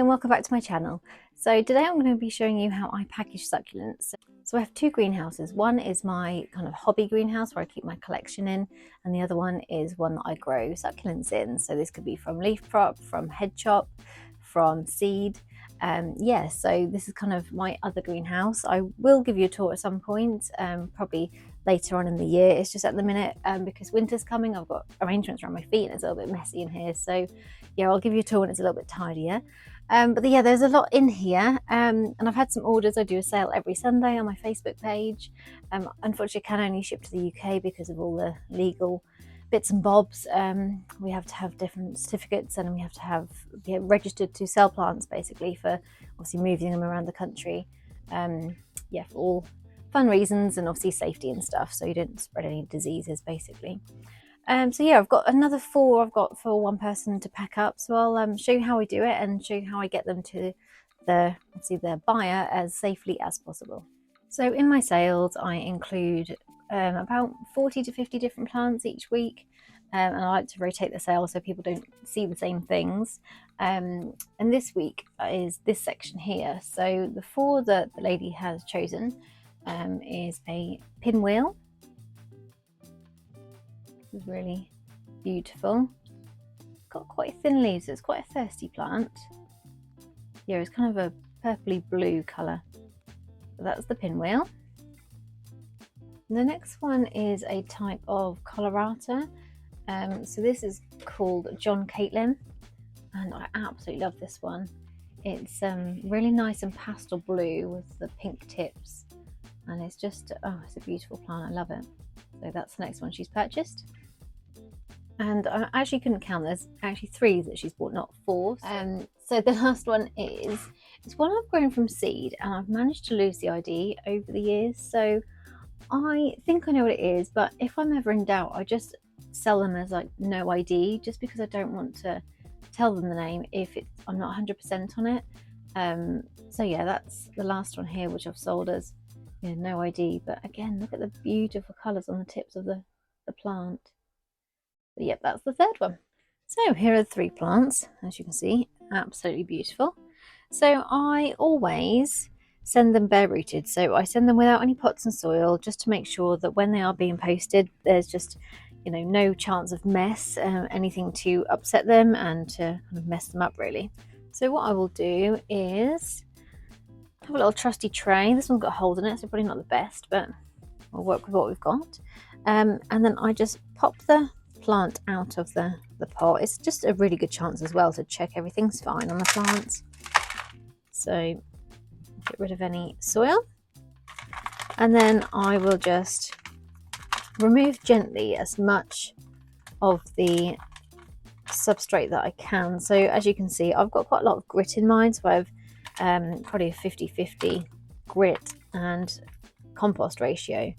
and welcome back to my channel. So today I'm going to be showing you how I package succulents. So I have two greenhouses. One is my kind of hobby greenhouse where I keep my collection in, and the other one is one that I grow succulents in. So this could be from leaf prop, from head chop, from seed. Yeah, so this is kind of my other greenhouse. I will give you a tour at some point, probably later on in the year. It's just at the minute, because winter's coming, I've got arrangements around my feet and it's a little bit messy in here. So yeah, I'll give you a tour when it's a little bit tidier. But yeah, there's a lot in here, and I've had some orders. I do a sale every Sunday on my Facebook page. Unfortunately, I can only ship to the UK because of all the legal bits and bobs. We have to have different certificates, and we have to get registered to sell plants, basically, for obviously moving them around the country. Yeah, for all fun reasons and obviously safety and stuff, so you don't spread any diseases, basically. So yeah, I've got another 4 I've got for one person to pack up. So I'll show you how I do it and show you how I get them to the buyer as safely as possible. So in my sales, I include about 40 to 50 different plants each week. And I like to rotate the sales so people don't see the same things. And this week is this section here. So the 4 that the lady has chosen is a pinwheel. This is really beautiful. It's got quite thin leaves, so it's quite a thirsty plant. Yeah, it's kind of a purpley blue colour. So that's the pinwheel. The next one is a type of colorata. So this is called John Caitlin, and I absolutely love this one. It's really nice and pastel blue with the pink tips, and it's just, oh, it's a beautiful plant. I love it. So that's the next one she's purchased. And I actually couldn't count, there's actually 3 that she's bought, not 4. So the last one it's one I've grown from seed, and I've managed to lose the ID over the years. So I think I know what it is, but if I'm ever in doubt, I just sell them as like no ID, just because I don't want to tell them the name if I'm not 100% on it. So yeah, that's the last one here, which I've sold as no ID. But again, look at the beautiful colours on the tips of the plant. But yep, that's the 3rd one. So here are the 3 plants, as you can see, absolutely beautiful. So I always send them bare rooted. So I send them without any pots and soil, just to make sure that when they are being posted, there's just no chance of mess, anything to upset them and to kind of mess them up, really. So what I will do is have a little trusty tray. This one's got a hole in it, so probably not the best, but I'll work with what we've got. And then I just pop the plant out of the pot. It's just a really good chance as well to check everything's fine on the plants. So get rid of any soil, and then I will just remove gently as much of the substrate that I can. So as you can see, I've got quite a lot of grit in mine, so I've probably a 50-50 grit and compost ratio.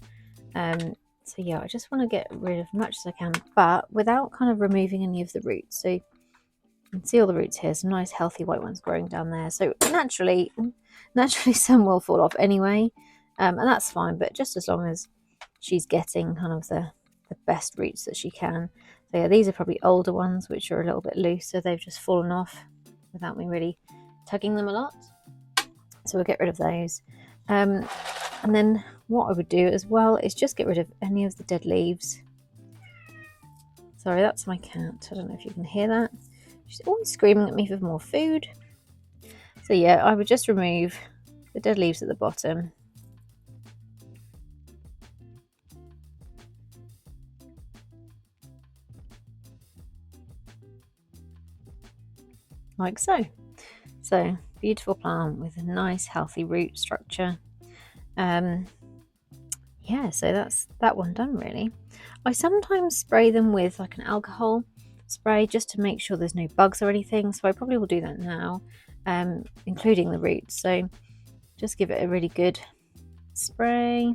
So yeah, I just want to get rid of as much as I can, but without kind of removing any of the roots. So you can see all the roots here, some nice healthy white ones growing down there. So naturally some will fall off anyway, and that's fine, but just as long as she's getting kind of the best roots that she can. So yeah, these are probably older ones which are a little bit loose, so they've just fallen off without me really tugging them a lot. So we'll get rid of those. And then what I would do as well is just get rid of any of the dead leaves. Sorry, that's my cat. I don't know if you can hear that. She's always screaming at me for more food. So yeah, I would just remove the dead leaves at the bottom. Like so. So beautiful plant with a nice healthy root structure. Yeah, so that's that one done, really. I sometimes spray them with like an alcohol spray just to make sure there's no bugs or anything, so I probably will do that now, including the roots. So just give it a really good spray,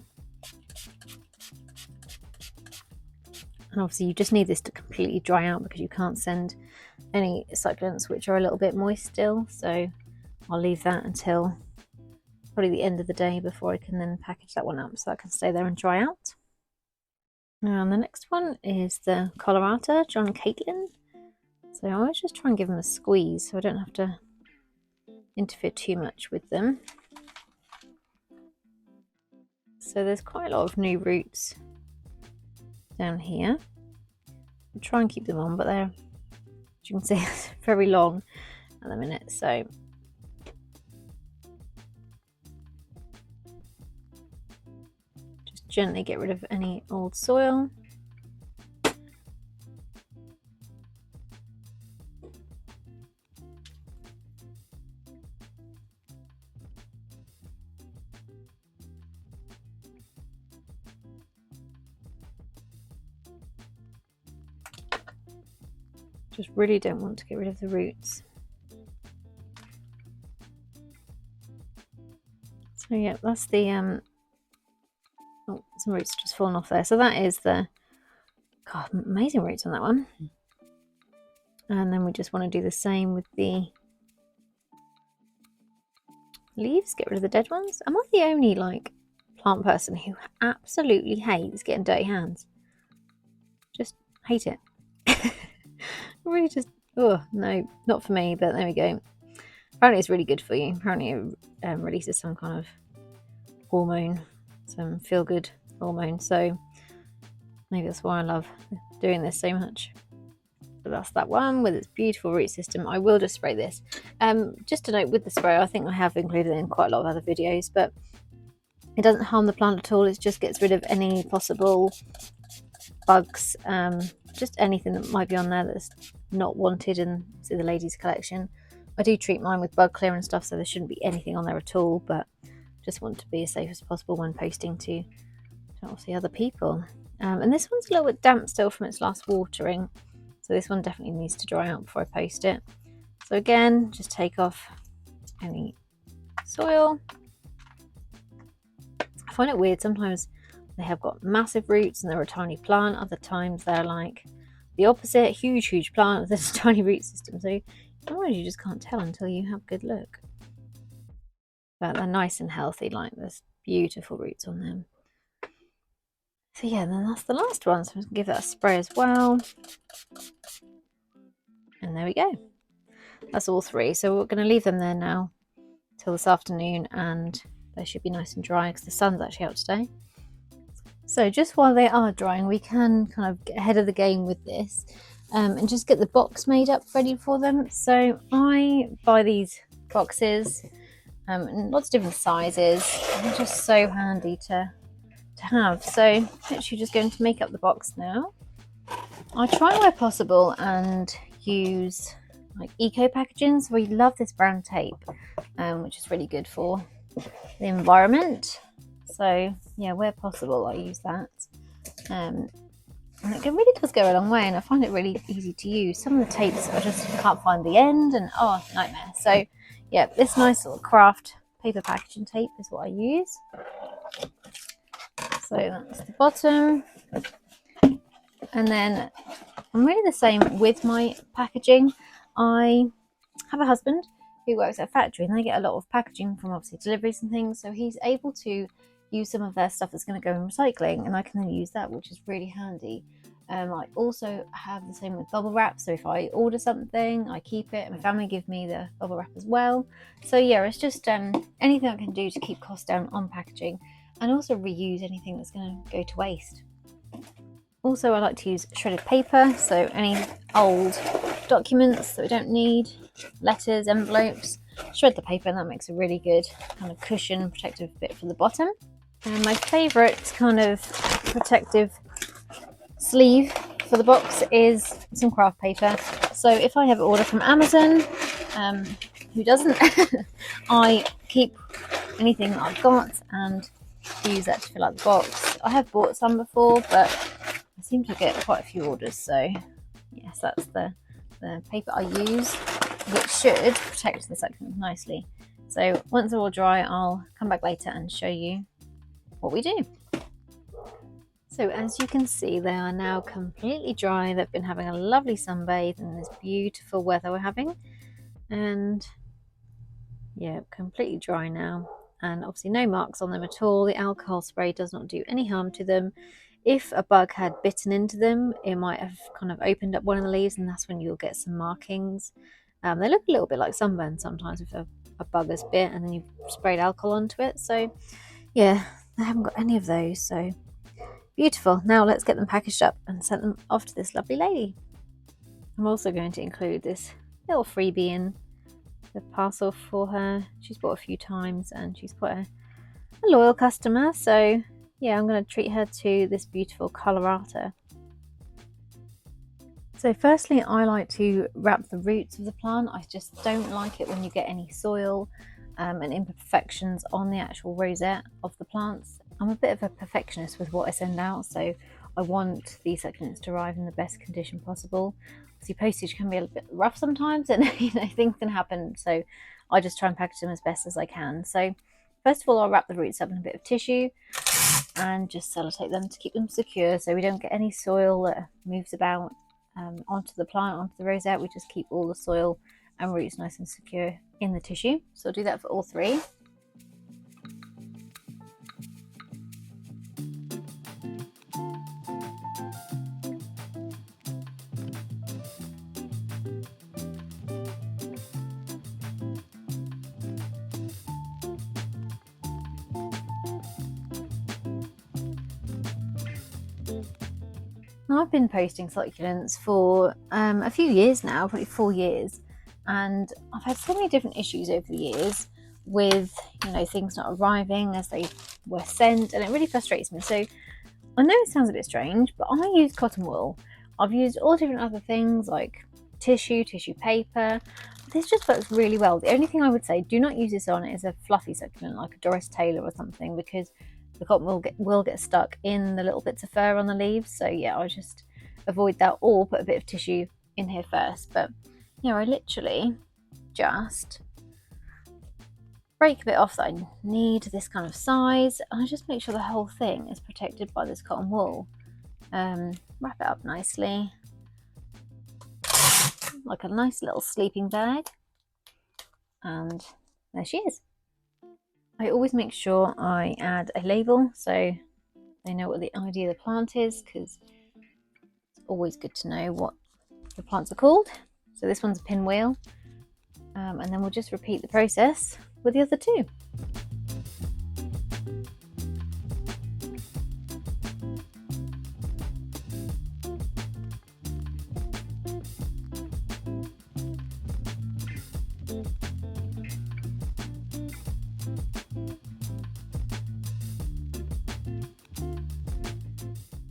and obviously you just need this to completely dry out because you can't send any succulents which are a little bit moist still. So I'll leave that until probably the end of the day before I can then package that one up, so that can stay there and dry out. Now the next one is the colorata, John Caitlin. So I always just try and give them a squeeze so I don't have to interfere too much with them. So there's quite a lot of new roots down here. I'll try and keep them on, but they're, as you can see, very long at the minute. So just gently get rid of any old soil. Just really don't want to get rid of the roots. So yeah, that's the oh, some roots just fallen off there. So that is the, God, amazing roots on that one. And then we just want to do the same with the leaves, get rid of the dead ones. Am I the only like plant person who absolutely hates getting dirty hands? Just hate it. Really just, oh no, not for me, but there we go. Apparently it's really good for you. Apparently it releases some kind of hormone, some feel-good hormone, so maybe that's why I love doing this so much. So that's that one with its beautiful root system. I will just spray this. Just to note with the spray, I think I have included it in quite a lot of other videos, but it doesn't harm the plant at all. It just gets rid of any possible bugs, just anything that might be on there that's not wanted in, say, the ladies' collection. I do treat mine with bug clear and stuff, so there shouldn't be anything on there at all, but just want to be as safe as possible when posting to obviously other people. And this one's a little bit damp still from its last watering, so this one definitely needs to dry out before I post it. So again, just take off any soil. I find it weird, sometimes they have got massive roots and they're a tiny plant, other times they're like the opposite, huge plant with a tiny root system. So sometimes you just can't tell until you have a good look. But they're nice and healthy, like there's beautiful roots on them. So yeah, then that's the last one. So I'm going to give that a spray as well. And there we go. That's all three. So we're going to leave them there now till this afternoon, and they should be nice and dry because the sun's actually out today. So just while they are drying, we can kind of get ahead of the game with this and just get the box made up ready for them. So I buy these boxes in lots of different sizes. They're just so handy to have. So literally just going to make up the box now. I try where possible and use like eco packaging. So we love this brown tape, which is really good for the environment. So yeah, where possible I use that, and it really does go a long way, and I find it really easy to use. Some of the tapes I just can't find the end, and oh, nightmare. So yeah, this nice little craft paper packaging tape is what I use. So that's the bottom, and then I'm really the same with my packaging. I have a husband who works at a factory, and they get a lot of packaging from obviously deliveries and things, so he's able to use some of their stuff that's going to go in recycling, and I can then use that, which is really handy. I also have the same with bubble wrap, so if I order something I keep it, and my family give me the bubble wrap as well. So yeah, it's just anything I can do to keep costs down on packaging, and also reuse anything that's going to go to waste. Also, I like to use shredded paper, so any old documents that we don't need, letters, envelopes, shred the paper, and that makes a really good kind of cushion protective bit for the bottom. And my favourite kind of protective sleeve for the box is some craft paper. So if I have an order from Amazon, who doesn't, I keep anything that I've got and use that to fill out the box. I have bought some before, but I seem to get quite a few orders, so yes, that's the paper I use, which should protect the succulents nicely. So once they're all dry, I'll come back later and show you what we do. So as you can see, they are now completely dry. They've been having a lovely sunbathe in this beautiful weather we're having, and yeah, completely dry now, and obviously no marks on them at all. The alcohol spray does not do any harm to them. If a bug had bitten into them, it might have kind of opened up one of the leaves, and that's when you'll get some markings. They look a little bit like sunburn sometimes with a bugger's bit, and then you've sprayed alcohol onto it. So yeah, I haven't got any of those. So beautiful. Now let's get them packaged up and send them off to this lovely lady. I'm also going to include this little freebie in the parcel for her. She's bought a few times and she's quite a loyal customer. So yeah, I'm going to treat her to this beautiful colorata. So firstly, I like to wrap the roots of the plant. I just don't like it when you get any soil and imperfections on the actual rosette of the plants. I'm a bit of a perfectionist with what I send out, so I want these succulents to arrive in the best condition possible. Obviously, postage can be a little bit rough sometimes, and things can happen. So I just try and package them as best as I can. So first of all, I'll wrap the roots up in a bit of tissue and just sellotape them to keep them secure, so we don't get any soil that moves about onto the plant, onto the rosette. We just keep all the soil and roots nice and secure in the tissue. So I'll do that for all three. Now, I've been posting succulents for a few years now, probably 4 years, and I've had so many different issues over the years with things not arriving as they were sent, and it really frustrates me. So I know it sounds a bit strange, but I use cotton wool. I've used all different other things like tissue paper. This just works really well. The only thing I would say, do not use this on is a fluffy succulent like a Doris Taylor or something, because the cotton will get stuck in the little bits of fur on the leaves. So yeah, I just avoid that, or put a bit of tissue in here first. But I literally just break a bit off that I need this kind of size, and I just make sure the whole thing is protected by this cotton wool. Wrap it up nicely like a nice little sleeping bag, and there she is. I always make sure I add a label so they know what the idea of the plant is, because it's always good to know what the plants are called. So this one's a pinwheel, and then we'll just repeat the process with the other two.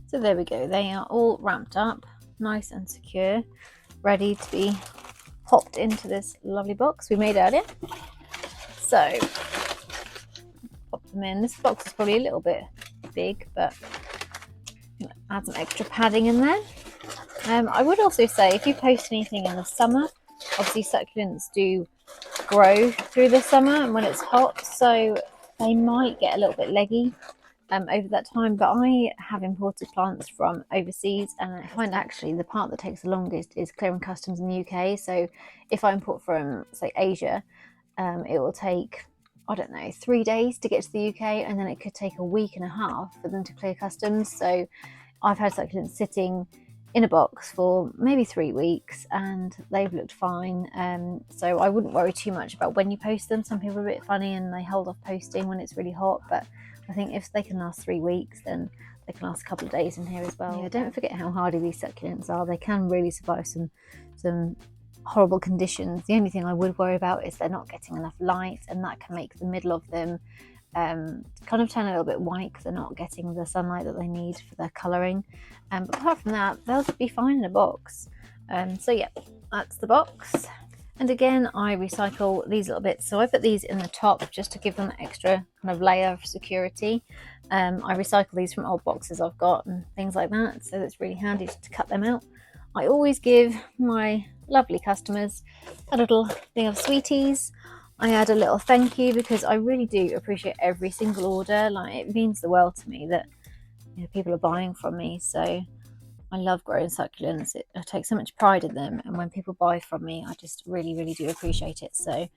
So there we go, they are all wrapped up, nice and secure, ready to be popped into this lovely box we made earlier. So pop them in. This box is probably a little bit big, but add some extra padding in there. I would also say, if you post anything in the summer, obviously succulents do grow through the summer and when it's hot, so they might get a little bit leggy over that time. But I have imported plants from overseas, and I find actually the part that takes the longest is clearing customs in the UK. So if I import from, say, Asia, it will take, I don't know, 3 days to get to the UK, and then it could take a week and a half for them to clear customs. So I've had succulents sitting in a box for maybe 3 weeks and they've looked fine. So I wouldn't worry too much about when you post them. Some people are a bit funny and they hold off posting when it's really hot, but I think if they can last 3 weeks, then they can last a couple of days in here as well. Yeah, don't forget how hardy these succulents are. They can really survive some horrible conditions. The only thing I would worry about is they're not getting enough light, and that can make the middle of them kind of turn a little bit white because they're not getting the sunlight that they need for their colouring. But apart from that, they'll be fine in a box. So yeah, that's the box. And again, I recycle these little bits. So I put these in the top just to give them an extra kind of layer of security. I recycle these from old boxes I've got and things like that. So it's really handy to cut them out. I always give my lovely customers a little thing of sweeties. I add a little thank you because I really do appreciate every single order. Like, it means the world to me that people are buying from me. So I love growing succulents. I take so much pride in them, and when people buy from me, I just really, really do appreciate it. So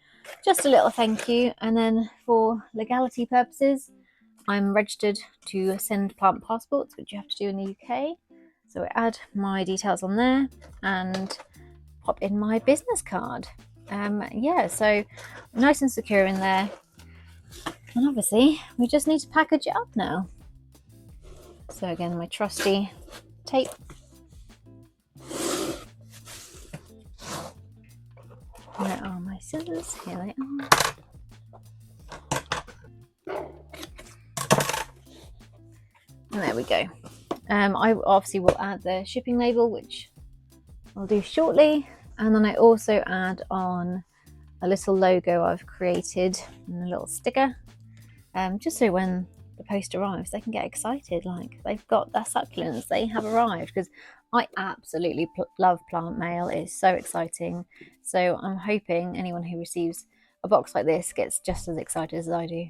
just a little thank you. And then for legality purposes, I'm registered to send plant passports, which you have to do in the UK. So I add my details on there, and pop in my business card. Yeah, so nice and secure in there. And obviously we just need to package it up now. So again, my trusty tape. Where are my scissors? Here they are. And there we go. I obviously will add the shipping label, which I'll do shortly. And then I also add on a little logo I've created and a little sticker, just so when the post arrives they can get excited, like they've got their succulents, they have arrived, because I absolutely love plant mail. It's so exciting. So I'm hoping anyone who receives a box like this gets just as excited as I do.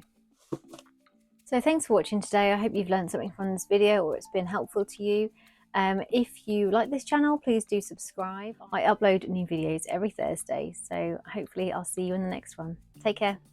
So thanks for watching today. I hope you've learned something from this video or it's been helpful to you. If you like this channel, please do subscribe. I upload new videos every Thursday, so hopefully I'll see you in the next one. Take care.